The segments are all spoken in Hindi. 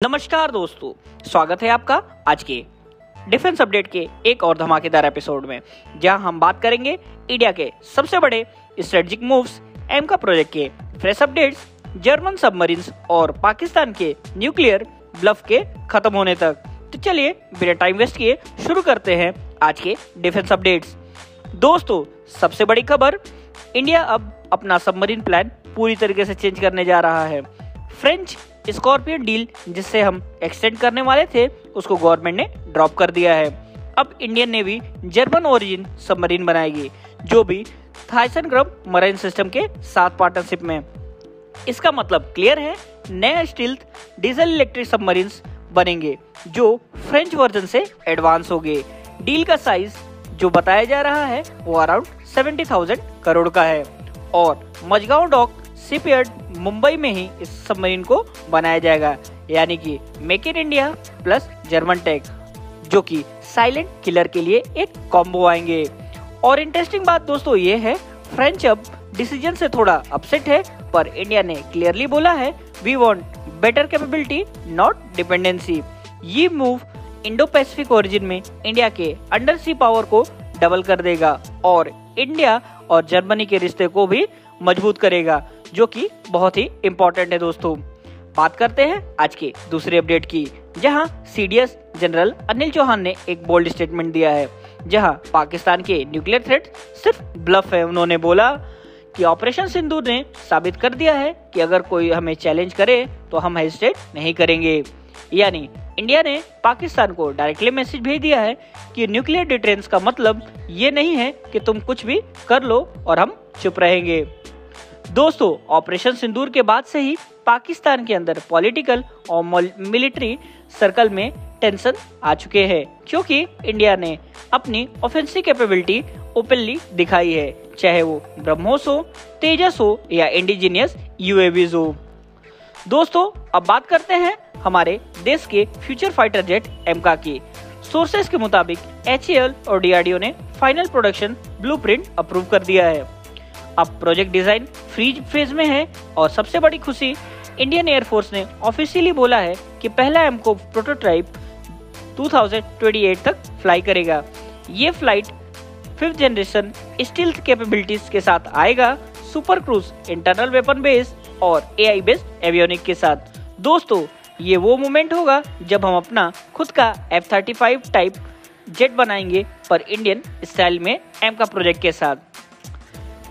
नमस्कार दोस्तों, स्वागत है आपका आज के डिफेंस अपडेट के एक और धमाकेदार एपिसोड में, जहां हम बात करेंगे इंडिया के सबसे बड़े स्ट्रेटेजिक मूव्स, एमका प्रोजेक्ट के फ्रेश अपडेट्स, जर्मन सबमरीन्स और पाकिस्तान के न्यूक्लियर ब्लफ के खत्म होने तक। तो चलिए बिना टाइम वेस्ट किए शुरू करते हैं आज के डिफेंस अपडेट्स। दोस्तों, सबसे बड़ी खबर, इंडिया अब अपना सबमरीन प्लान पूरी तरीके से चेंज करने जा रहा है। फ्रेंच स्कॉर्पियन डील जिससे हम एक्सटेंड करने वाले थे, उसको गवर्नमेंट ने ड्रॉप कर दिया है। अब Indian navy German origin submarine बनाएगी, जो भी थाइसन-ग्रब मरीन सिस्टम के साथ पार्टनरशिप में। इसका मतलब क्लियर है, नए स्टील्थ डीजल इलेक्ट्रिक सबमरीन्स बनेंगे जो फ्रेंच वर्जन से एडवांस होंगे। डील का साइज जो बताया जा रहा है वो अराउंड 70,000 करोड़ का है और मझगांव डॉक शिपयार्ड मुंबई में ही इस सबमरीन को बनाया जाएगा, यानी कि make in India plus German tech, जो कि साइलेंट किलर के लिए एक कॉम्बो आएंगे। और इंटरेस्टिंग बात दोस्तों ये है, फ्रेंच अब डिसीजन से थोड़ा अपसेट है, पर इंडिया ने क्लियरली बोला है we want better capability not dependency. ये मूव इंडो पैसिफिक ओरिजिन में इंडिया के अंडर सी पावर को डबल कर देगा और इंडिया और जर्मनी के रिश्ते को भी मजबूत करेगा, जो कि बहुत ही इम्पोर्टेंट है। दोस्तों, बात करते हैं आज के दूसरे अपडेट की, जहां सीडीएस जनरल अनिल चौहान ने एक बोल्ड स्टेटमेंट दिया है, जहां पाकिस्तान के न्यूक्लियर थ्रेट सिर्फ ब्लफ है। उन्होंने बोला कि ऑपरेशन सिंदूर ने साबित कर दिया है कि अगर कोई हमें चैलेंज करे तो हम हेजिटेट नहीं करेंगे। यानी इंडिया ने पाकिस्तान को डायरेक्टली मैसेज भेज दिया है कि न्यूक्लियर डिटेरेंस का मतलब ये नहीं है कि तुम कुछ भी कर लो और हम चुप रहेंगे। दोस्तों, ऑपरेशन सिंदूर के बाद से ही पाकिस्तान के अंदर पॉलिटिकल और मिलिट्री सर्कल में टेंशन आ चुके हैं, क्योंकि इंडिया ने अपनी ऑफेंसिव कैपेबिलिटी ओपनली दिखाई है, चाहे वो ब्रह्मोस हो, तेजस हो या इंडिजिनियस यूएवीज हो। दोस्तों, अब बात करते हैं हमारे देश के फ्यूचर फाइटर जेट एमका की। सोर्सेस के मुताबिक एचएएल और डीआरडीओ ने फाइनल प्रोडक्शन ब्लूप्रिंट अप्रूव कर दिया है। अब प्रोजेक्ट डिजाइन फ्रीज फेज में है और सबसे बड़ी खुशी, इंडियन एयरफोर्स ने ऑफिशियली बोला है कि पहला एमको प्रोटोटाइप 2028 तक फ्लाई करेगा। ये flight 5th generation stealth capabilities के साथ आएगा, super cruise internal weapon base और एआई बेस्ड एवियोनिक के साथ। दोस्तों, ये वो मोमेंट होगा जब हम अपना खुद का F-35 टाइप जेट बनाएंगे, पर इंडियन स्टाइल में एमका प्रोजेक्ट के साथ।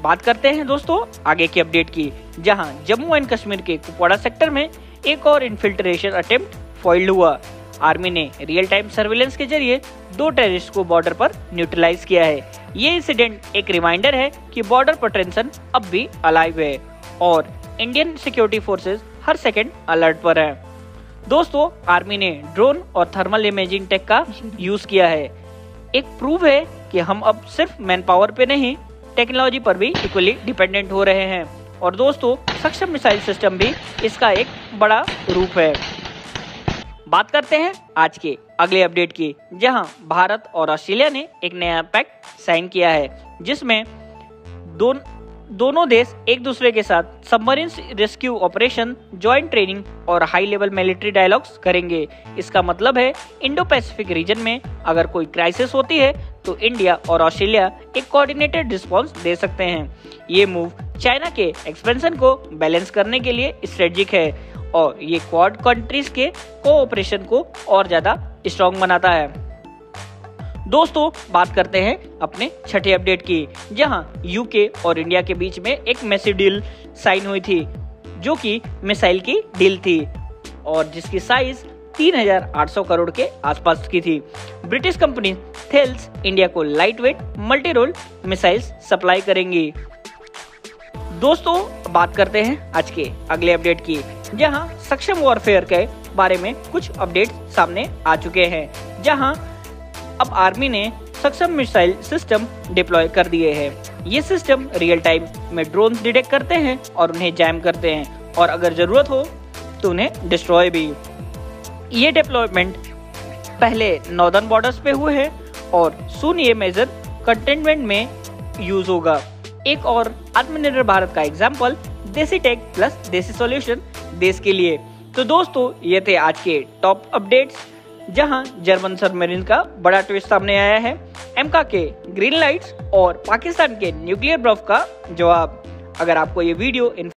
बात करते हैं दोस्तों आगे की अपडेट की, जहां जम्मू एंड कश्मीर के कुपवाड़ा सेक्टर में एक और इन्फिल्ट्रेशन अटेम्प्ट फॉइल्ड हुआ। आर्मी ने रियल टाइम सर्विलेंस के जरिए 2 टेररिस्ट को बॉर्डर पर न्यूट्रलाइज किया है। ये इंसिडेंट एक रिमाइंडर है कि बॉर्डर पर टेंशन अब भी अलाइव है और इंडियन सिक्योरिटी फोर्सेस हर सेकंड अलर्ट पर है। दोस्तों, आर्मी ने ड्रोन और थर्मल इमेजिंग टेक का यूज किया है। एक प्रूव है कि हम अब सिर्फ मैन पावर पे नहीं, टेक्नोलॉजी पर भी इक्वली डिपेंडेंट हो रहे हैं। और दोस्तों, सक्षम मिसाइल सिस्टम भी इसका एक बड़ा रूप है। बात करते हैं आज के अगले अपडेट की, जहां भारत और ऑस्ट्रेलिया ने एक नया पैक्ट साइन किया है, जिसमें दोनों देश एक दूसरे के साथ submarine rescue operation, joint training और हाई लेवल मिलिट्री डायलॉग्स करेंगे। इसका मतलब है इंडो पैसिफिक रीजन में अगर कोई क्राइसिस होती है तो इंडिया और ऑस्ट्रेलिया एक कोऑर्डिनेटेड रिस्पांस दे सकते हैं। ये मूव चाइना के एक्सपेंशन को बैलेंस करने के लिए स्ट्रेटेजिक है और ये क्वाड कंट्रीज के कोऑपरेशन को और ज्यादा स्ट्रॉन्ग बनाता है। दोस्तों, बात करते हैं अपने छठे अपडेट की, जहां यूके और इंडिया के बीच में एक मैसिव डील साइन हुई थी, जो कि मिसाइल की डील थी और जिसकी साइज 3,800 करोड़ के आसपास की थी। ब्रिटिश कंपनी थेल्स इंडिया को light weight multi role missiles supply करेंगी। दोस्तों, बात करते हैं आज के अगले अपडेट की, जहां सक्षम वॉरफेयर के बारे में कुछ अपडेट सामने आ चुके हैं, जहां अब आर्मी ने सक्षम मिसाइल सिस्टम डिप्लॉय कर दिए हैं। ये सिस्टम रियल टाइम में ड्रोन डिटेक्ट करते हैं और उन्हें जैम करते हैं और अगर जरूरत हो तो उन्हें डिस्ट्रॉय भी। ये डिप्लॉयमेंट पहले नॉर्दर्न बॉर्डर्स पे हुए हैं और सून ये मेजर कंटेनमेंट में यूज होगा। एक और आत्मनिर्भर भारत का एग्जाम्पल देसी टेक प्लस देसी सॉल्यूशन देश के लिए। तो दोस्तों ये थे आज के टॉप अपडेट्स, जहां जर्मन सबमरीन का बड़ा ट्विस्ट सामने आया है, एमका के ग्रीन लाइट्स और पाकिस्तान के न्यूक्लियर ब्लफ का जवाब। अगर आपको ये वीडियो